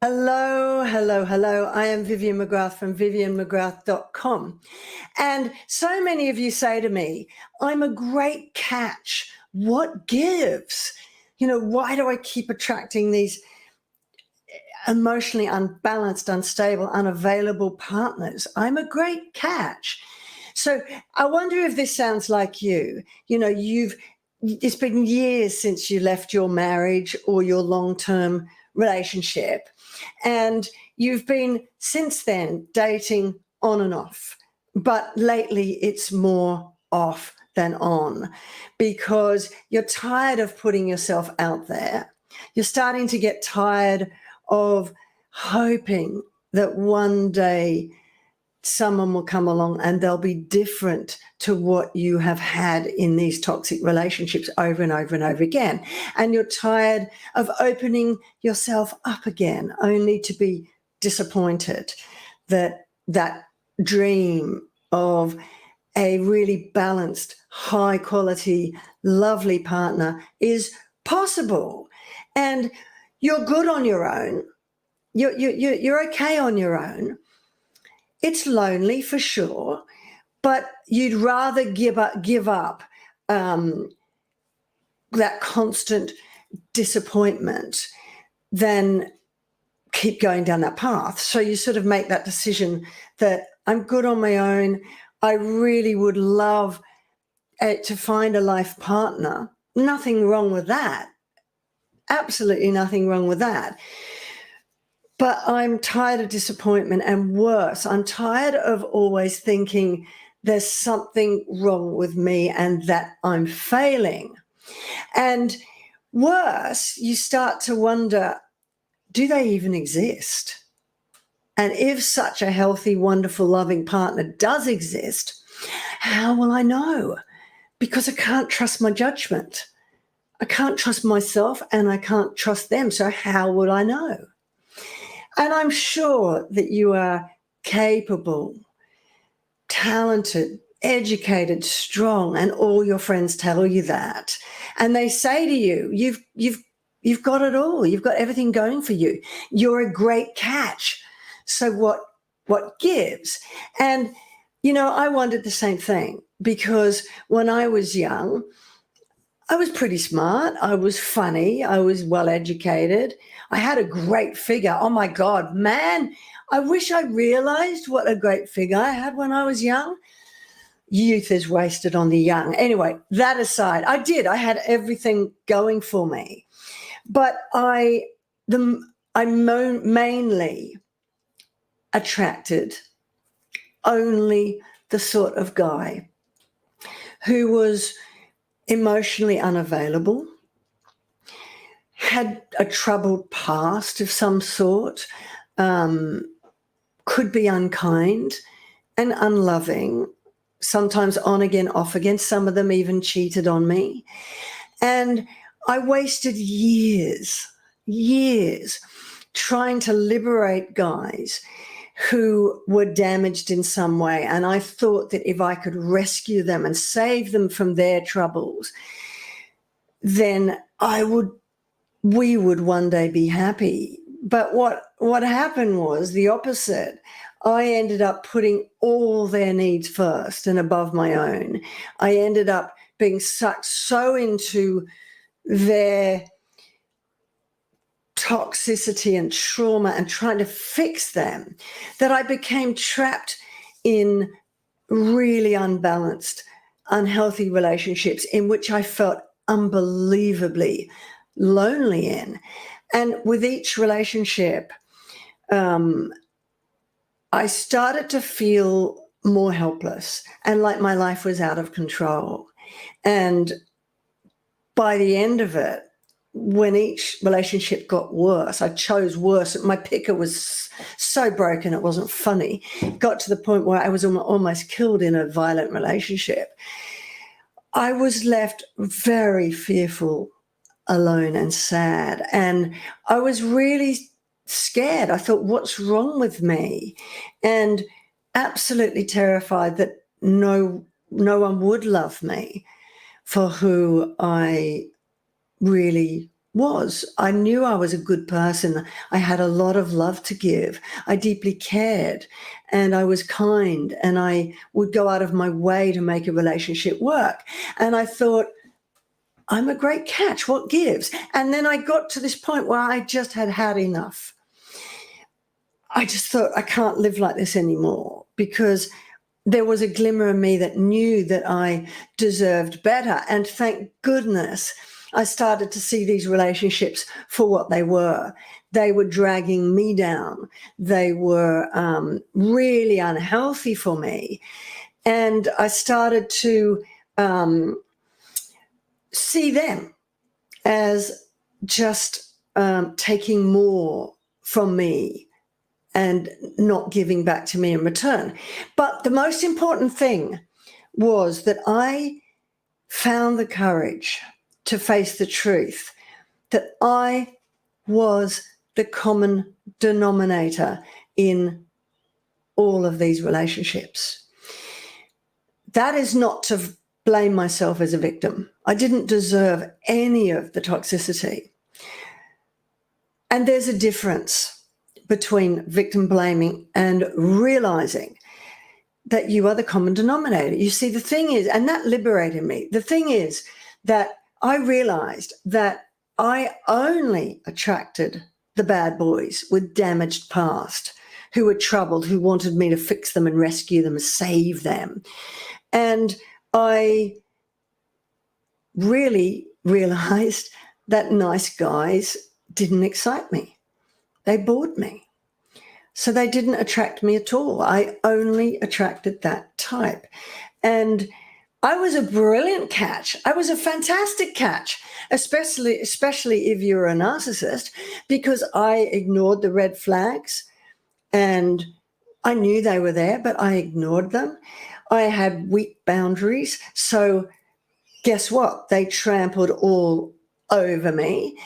Hello, hello, hello. I am Vivian McGrath from vivianmcgrath.com. And so many of you say to me, I'm a great catch. What gives? Why do I keep attracting these emotionally unbalanced, unstable, unavailable partners? I'm a great catch. So I wonder if this sounds like you. It's been years since you left your marriage or your long-term relationship. And you've been since then dating on and off. But lately it's more off than on because you're tired of putting yourself out there. You're starting to get tired of hoping that one day someone will come along and they'll be different to what you have had in these toxic relationships over and over and over again. And you're tired of opening yourself up again, only to be disappointed that that dream of a really balanced, high quality, lovely partner is possible. And you're good on your own. You're okay on your own. It's lonely for sure, but you'd rather give up that constant disappointment than keep going down that path. So you sort of make that decision that I'm good on my own. I really would love to find a life partner. Nothing wrong with that. Absolutely nothing wrong with that. But I'm tired of disappointment, and worse, I'm tired of always thinking there's something wrong with me and that I'm failing. And worse, you start to wonder, do they even exist? And if such a healthy, wonderful, loving partner does exist, how will I know? Because I can't trust my judgment. I can't trust myself and I can't trust them. So how would I know? And I'm sure that you are capable, talented, educated, strong, and all your friends tell you that. And they say to you, you've got it all. You've got everything going for you. You're a great catch. So what gives? And I wondered the same thing, because when I was young, I was pretty smart. I was funny. I was well educated. I had a great figure. Oh my God, man, I wish I realized what a great figure I had when I was young. Youth is wasted on the young. Anyway, that aside, I did. I had everything going for me. But I mainly attracted only the sort of guy who was emotionally unavailable, had a troubled past of some sort, could be unkind and unloving, sometimes on again, off again. Some of them even cheated on me. And I wasted years trying to liberate guys who were damaged in some way. And I thought that if I could rescue them and save them from their troubles, then we would one day be happy. But what happened was the opposite. I ended up putting all their needs first and above my own. I ended up being sucked so into their toxicity and trauma and trying to fix them that I became trapped in really unbalanced, unhealthy relationships in which I felt unbelievably lonely in. And with each relationship, I started to feel more helpless and like my life was out of control. And by the end of it, when each relationship got worse, I chose worse. My picker was so broken, it wasn't funny. It got to the point where I was almost killed in a violent relationship. I was left very fearful, alone and sad. And I was really scared. I thought, what's wrong with me? And absolutely terrified that no one would love me for who I really was. I knew I was a good person. I had a lot of love to give. I deeply cared, and I was kind, and I would go out of my way to make a relationship work. And I thought, I'm a great catch. What gives? And then I got to this point where I just had enough. I just thought, I can't live like this anymore, because there was a glimmer in me that knew that I deserved better. And thank goodness I started to see these relationships for what they were. They were dragging me down. They were really unhealthy for me. And I started to see them as just taking more from me and not giving back to me in return. But the most important thing was that I found the courage to face the truth that I was the common denominator in all of these relationships. That is not to blame myself as a victim. I didn't deserve any of the toxicity. And there's a difference between victim blaming and realizing that you are the common denominator. You see, the thing is, and that liberated me, the thing is that I realized that I only attracted the bad boys with damaged past, who were troubled, who wanted me to fix them and rescue them and save them. And I really realized that nice guys didn't excite me. They bored me. So they didn't attract me at all. I only attracted that type. And I was a brilliant catch. I was a fantastic catch, especially if you're a narcissist, because I ignored the red flags, and I knew they were there, but I ignored them. I had weak boundaries. So guess what? They trampled all over me.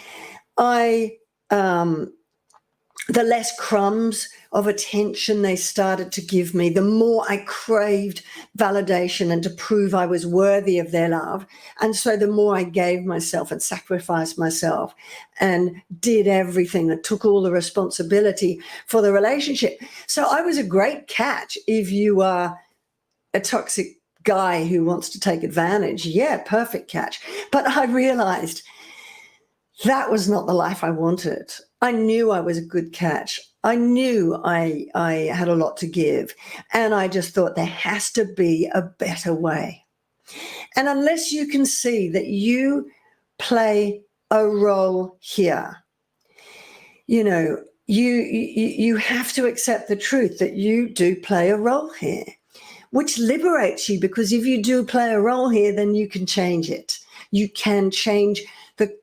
The less crumbs of attention they started to give me, the more I craved validation and to prove I was worthy of their love. And so the more I gave myself and sacrificed myself and did everything and took all the responsibility for the relationship. So I was a great catch if you are a toxic guy who wants to take advantage. Yeah, perfect catch. But I realized that was not the life I wanted. I knew I was a good catch. I knew I had a lot to give. And I just thought there has to be a better way. And unless you can see that you play a role here, you have to accept the truth that you do play a role here, which liberates you, because if you do play a role here, then you can change it. You can change the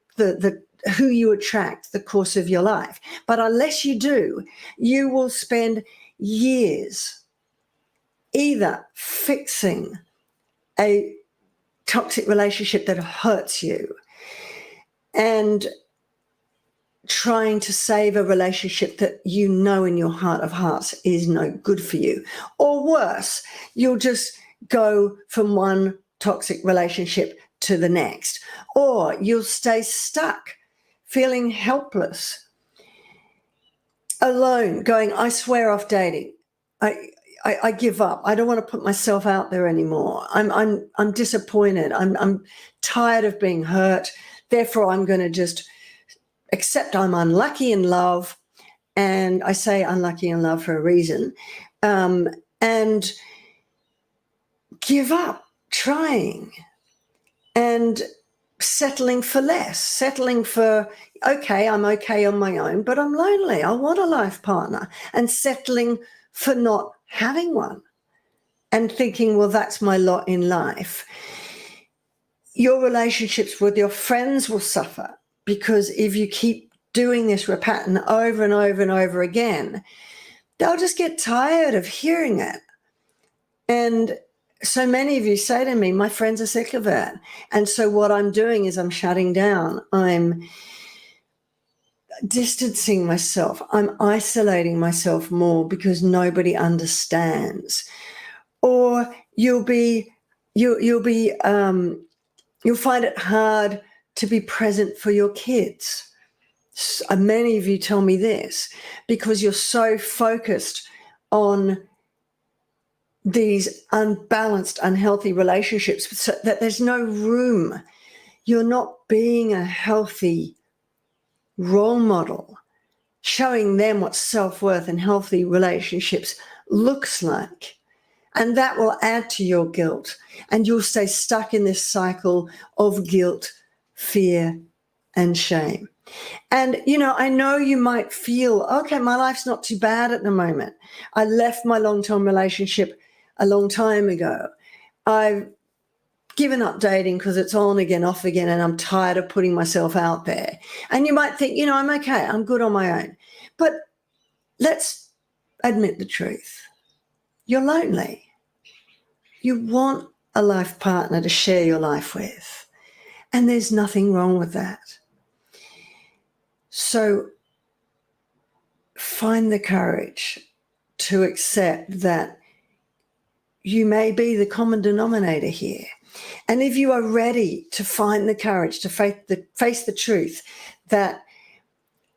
who you attract, the course of your life. But unless you do, you will spend years either fixing a toxic relationship that hurts you and trying to save a relationship that you know in your heart of hearts is no good for you. Or worse, you'll just go from one toxic relationship to the next. Or you'll stay stuck, feeling helpless, alone, going, I swear off dating. I give up. I don't want to put myself out there anymore. I'm disappointed. I'm tired of being hurt. Therefore, I'm going to just accept I'm unlucky in love. And I say unlucky in love for a reason. And give up trying and settling for less, settling for, okay, I'm okay on my own, but I'm lonely. I want a life partner, and settling for not having one and thinking, well, that's my lot in life. Your relationships with your friends will suffer, because if you keep doing this pattern over and over and over again, they'll just get tired of hearing it. And so many of you say to me, my friends are sick of it. And so what I'm doing is I'm shutting down. I'm distancing myself. I'm isolating myself more because nobody understands. Or you'll find it hard to be present for your kids. Many of you tell me this because you're so focused on these unbalanced, unhealthy relationships so that there's no room. You're not being a healthy role model, showing them what self-worth and healthy relationships looks like. And that will add to your guilt. And you'll stay stuck in this cycle of guilt, fear, and shame. And, I know you might feel, okay, my life's not too bad at the moment. I left my long-term relationship a long time ago. I've given up dating because it's on again, off again, and I'm tired of putting myself out there. And you might think, I'm okay, I'm good on my own. But let's admit the truth. You're lonely. You want a life partner to share your life with. And there's nothing wrong with that. So find the courage to accept that you may be the common denominator here. And if you are ready to find the courage to face the truth that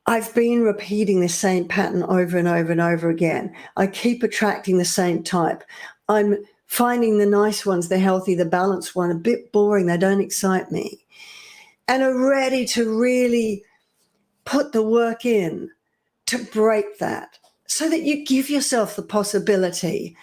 I've been repeating the same pattern over and over and over again. I keep attracting the same type. I'm finding the nice ones, the healthy, the balanced one, a bit boring. They don't excite me. And are ready to really put the work in to break that so that you give yourself the possibility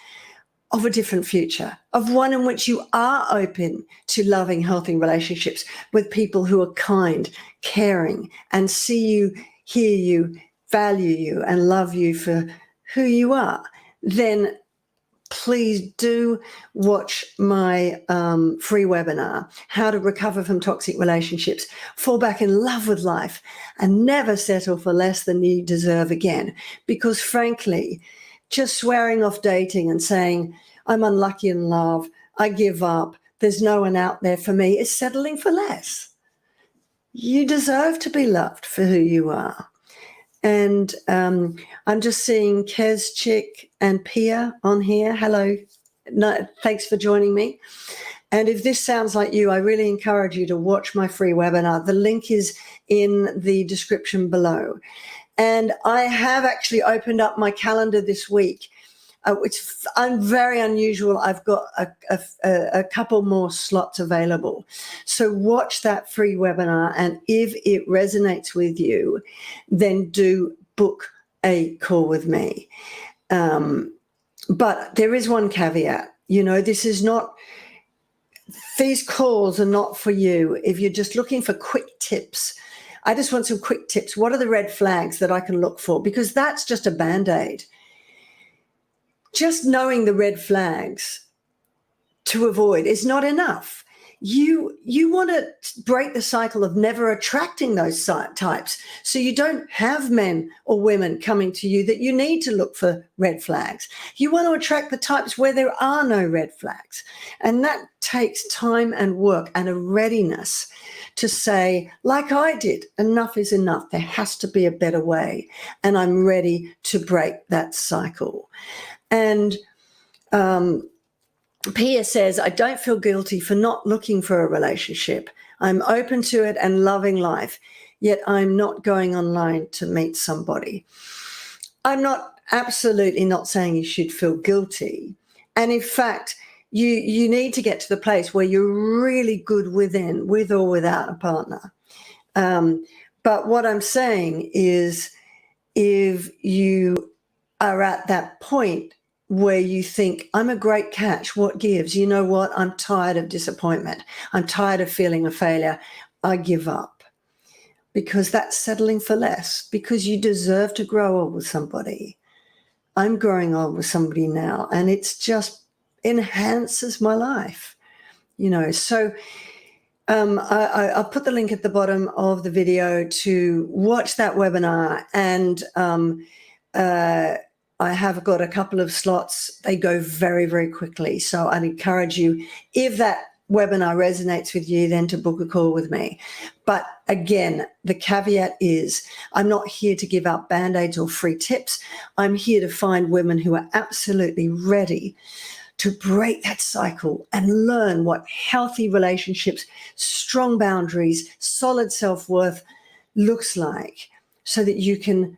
of a different future, of one in which you are open to loving, healthy relationships with people who are kind, caring, and see you, hear you, value you, and love you for who you are. Then please do watch my free webinar, How to Recover from Toxic Relationships, Fall Back in Love with Life, and never settle for less than you deserve again. Because frankly, just swearing off dating and saying, I'm unlucky in love, I give up, there's no one out there for me, is settling for less. You deserve to be loved for who you are. And I'm just seeing Kez, Chick, and Pia on here. Hello. No, thanks for joining me. And if this sounds like you, I really encourage you to watch my free webinar. The link is in the description below. And I have actually opened up my calendar this week, which I'm very unusual. I've got a couple more slots available. So watch that free webinar. And if it resonates with you, then do book a call with me. But there is one caveat. These calls are not for you if you're just looking for quick tips. I just want some quick tips. What are the red flags that I can look for? Because that's just a Band-Aid. Just knowing the red flags to avoid is not enough. You want to break the cycle of never attracting those types, so you don't have men or women coming to you that you need to look for red flags. You want to attract the types where there are no red flags. And that takes time and work and a readiness to say, like I did, enough is enough. There has to be a better way. And I'm ready to break that cycle. And Pia says, I don't feel guilty for not looking for a relationship. I'm open to it and loving life, yet I'm not going online to meet somebody. I'm absolutely not saying you should feel guilty. And in fact, you need to get to the place where you're really good with or without a partner. But what I'm saying is, if you are at that point where you think, I'm a great catch, what gives? You know what? I'm tired of disappointment. I'm tired of feeling a failure. I give up. Because that's settling for less, because you deserve to grow old with somebody. I'm growing old with somebody now, and it's just enhances my life. So I'll put the link at the bottom of the video to watch that webinar, and I have got a couple of slots. They go very, very quickly. So I'd encourage you, if that webinar resonates with you, then to book a call with me. But again, the caveat is I'm not here to give out Band-Aids or free tips. I'm here to find women who are absolutely ready to break that cycle and learn what healthy relationships, strong boundaries, solid self-worth looks like, so that you can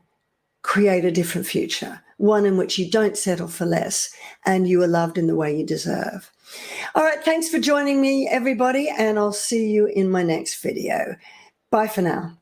create a different future, one in which you don't settle for less and you are loved in the way you deserve. All right, thanks for joining me, everybody, and I'll see you in my next video. Bye for now.